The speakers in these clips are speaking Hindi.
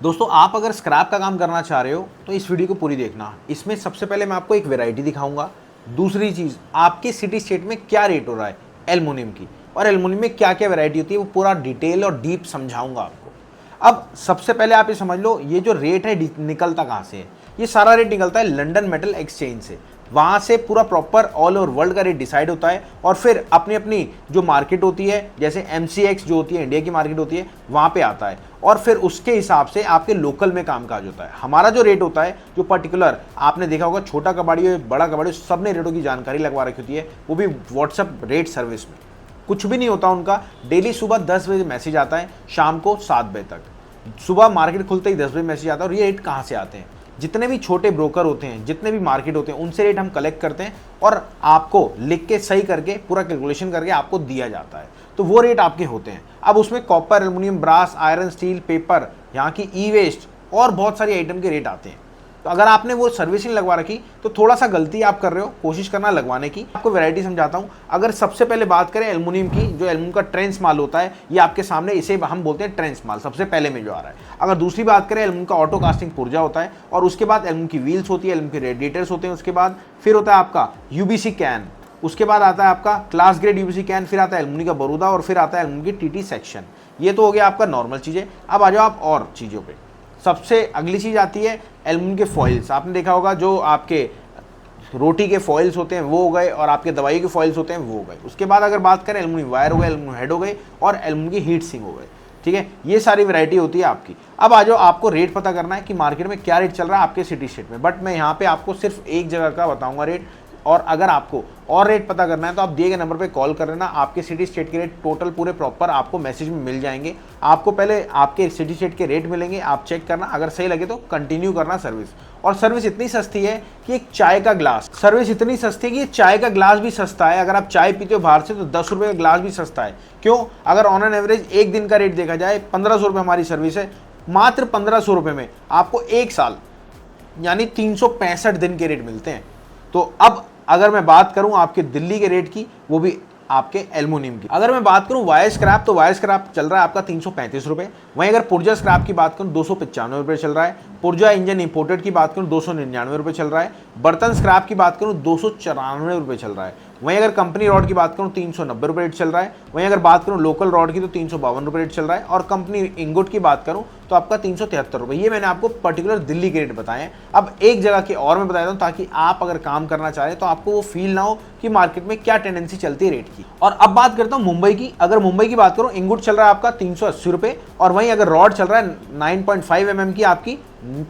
दोस्तों आप अगर स्क्रैप का काम करना चाह रहे हो तो इस वीडियो को पूरी देखना। इसमें सबसे पहले मैं आपको एक वैरायटी दिखाऊंगा। दूसरी चीज़, आपके सिटी स्टेट में क्या रेट हो रहा है एल्युमिनियम की, और एल्युमिनियम में क्या क्या वैरायटी होती है वो पूरा डिटेल और डीप समझाऊंगा आपको। अब सबसे पहले आप ये समझ लो, ये जो रेट है निकलता कहाँ से है। ये सारा रेट निकलता है लंदन मेटल एक्सचेंज से। वहाँ से पूरा प्रॉपर ऑल ओवर वर्ल्ड का रेट डिसाइड होता है, और फिर अपनी अपनी जो मार्केट होती है, जैसे MCX जो होती है इंडिया की मार्केट होती है, वहाँ पे आता है, और फिर उसके हिसाब से आपके लोकल में कामकाज होता है। हमारा जो रेट होता है, जो पर्टिकुलर आपने देखा होगा, छोटा कबाड़ी हो बड़ा कबाड़ी, सब ने रेटों की जानकारी लगवा रखी होती है, वो भी व्हाट्सअप रेट सर्विस में। कुछ भी नहीं होता उनका। डेली सुबह 10 बजे मैसेज आता है, शाम को 7 बजे तक। सुबह मार्केट खुलते ही 10 बजे मैसेज आता है। और ये रेट कहाँ से आते हैं? जितने भी छोटे ब्रोकर होते हैं, जितने भी मार्केट होते हैं, उनसे रेट हम कलेक्ट करते हैं और आपको लिख के सही करके पूरा कैलकुलेशन करके आपको दिया जाता है। तो वो रेट आपके होते हैं। अब उसमें copper, aluminium, brass, iron, steel, paper, यहाँ की ई वेस्ट और बहुत सारी आइटम के रेट आते हैं। तो अगर आपने वो सर्विसिंग लगवा रखी तो थोड़ा सा गलती आप कर रहे हो, कोशिश करना लगवाने की। आपको वैरायटी समझाता हूँ। अगर सबसे पहले बात करें एल्युमिनियम की, जो एल्युमिनियम का ट्रेंस माल होता है, ये आपके सामने, इसे हम बोलते हैं ट्रेंस माल, सबसे पहले में जो आ रहा है। अगर दूसरी बात करें, एल्युमिनियम का ऑटो कास्टिंग पुर्जा होता है, और उसके बाद एल्युमिनियम की व्हील्स होती है, एल्युमिनियम के रेडिएटर्स होते हैं, उसके बाद फिर होता है आपका UBC कैन, उसके बाद आता है आपका क्लास ग्रेड UBC कैन, फिर आता है एल्युमिनियम का बरूदा, और फिर आता है एल्युमिनियम की TT सेक्शन। ये तो हो गया आपका नॉर्मल चीज़ें। अब आ जाओ आप और चीज़ों पे। सबसे अगली चीज़ आती है एल्युमिनियम के फॉइल्स। आपने देखा होगा, जो आपके रोटी के फॉइल्स होते हैं वो हो गए, और आपके दवाई के फॉइल्स होते हैं वो हो गए। उसके बाद अगर बात करें, एल्युमिनियम वायर हो गए, एल्युमिनियम हेड हो गए, और एल्युमिनियम की हीट सिंक हो गए। ठीक है, ये सारी वैरायटी होती है आपकी। अब आ जाओ, आपको रेट पता करना है कि मार्केट में क्या रेट चल रहा है आपके सिटी स्टेट में। बट मैं यहाँ पे आपको सिर्फ एक जगह का बताऊंगा रेट, और अगर आपको और रेट पता करना है तो आप दिए गए नंबर पे कॉल कर लेना। आपके सिटी स्टेट के रेट टोटल पूरे प्रॉपर आपको मैसेज में मिल जाएंगे। आपको पहले आपके सिटी स्टेट के रेट मिलेंगे, आप चेक करना, अगर सही लगे तो कंटिन्यू करना सर्विस। और सर्विस इतनी सस्ती है कि एक चाय का ग्लास, सर्विस इतनी सस्ती है कि चाय का ग्लास भी सस्ता है। अगर आप चाय पीते हो बाहर से तो 10 रुपये का ग्लास भी सस्ता है। क्यों? अगर ऑन एन एवरेज एक दिन का रेट देखा जाए, 1500 रुपये हमारी सर्विस है। मात्र 1500 रुपये में आपको एक साल यानी 365 दिन के रेट मिलते हैं। तो अब अगर मैं बात करूं आपके दिल्ली के रेट की, वो भी आपके एल्युमिनियम की। अगर मैं बात करूं वायर स्क्रैप, तो वायर स्क्रैप चल रहा है आपका 335 रुपये। वहीं अगर पुर्जा स्क्रैप की बात करूं 295 रुपये चल रहा है। पुर्जा इंजन इंपोर्टेड की बात करूं 299 रुपये चल रहा है। बर्तन स्क्रैप की बात करूं 294 रुपये चल रहा है। वहीं अगर कंपनी रॉड की बात करूं 390 रुपये रेट चल रहा है। वहीं अगर बात करूं लोकल रॉड की तो 352 रुपये रेट चल रहा है। और कंपनी इंगोट की बात करूं तो आपका 373 रुपये। ये मैंने आपको पर्टिकुलर दिल्ली के रेट बताए हैं। अब एक जगह के और मैं बता देता हूं, ताकि आप अगर काम करना चाहें तो आपको वो फील ना हो कि मार्केट में क्या टेंडेंसी चलती है रेट की। और अब बात करता हूं मुंबई की। अगर मुंबई की बात करूं, इंगोट चल रहा है आपका 380 रुपये, और वहीं अगर रॉड चल रहा है 9.5 mm की आपकी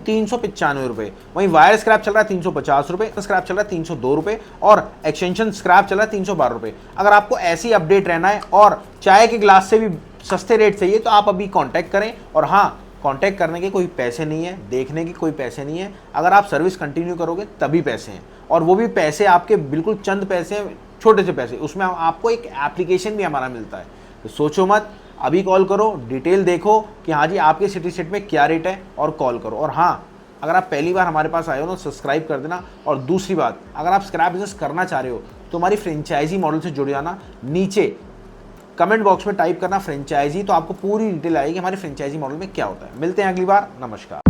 395 रुपये। वहीं वायर स्क्रैप चल रहा है 350 रुपये, स्क्रैप चल रहा है 302 रुपये, और एक्सटेंशन स्क्रैप चल रहा है 312 रुपये। अगर आपको ऐसी अपडेट रहना है और चाय के ग्लास से भी सस्ते रेट चाहिए तो आप अभी कांटेक्ट करें। और हाँ, कांटेक्ट करने के कोई पैसे नहीं है, देखने के कोई पैसे नहीं है। अगर आप सर्विस कंटिन्यू करोगे तभी पैसे हैं, और वो भी पैसे आपके बिल्कुल चंद पैसे हैं, छोटे से पैसे। उसमें आपको एक एप्लीकेशन भी हमारा मिलता है। तो सोचो मत, अभी कॉल करो, डिटेल देखो कि हाँ जी आपके सिटी स्टेट में क्या रेट है, और कॉल करो। और हाँ, अगर आप पहली बार हमारे पास आए हो तो सब्सक्राइब कर देना। और दूसरी बात, अगर आप स्क्रैप बिजनेस करना चाह रहे हो तो हमारी फ्रेंचाइजी मॉडल से जुड़ जाना। नीचे कमेंट बॉक्स में टाइप करना फ्रेंचाइजी, तो आपको पूरी डिटेल आएगी हमारे फ्रेंचाइजी मॉडल में क्या होता है। मिलते हैं अगली बार। नमस्कार।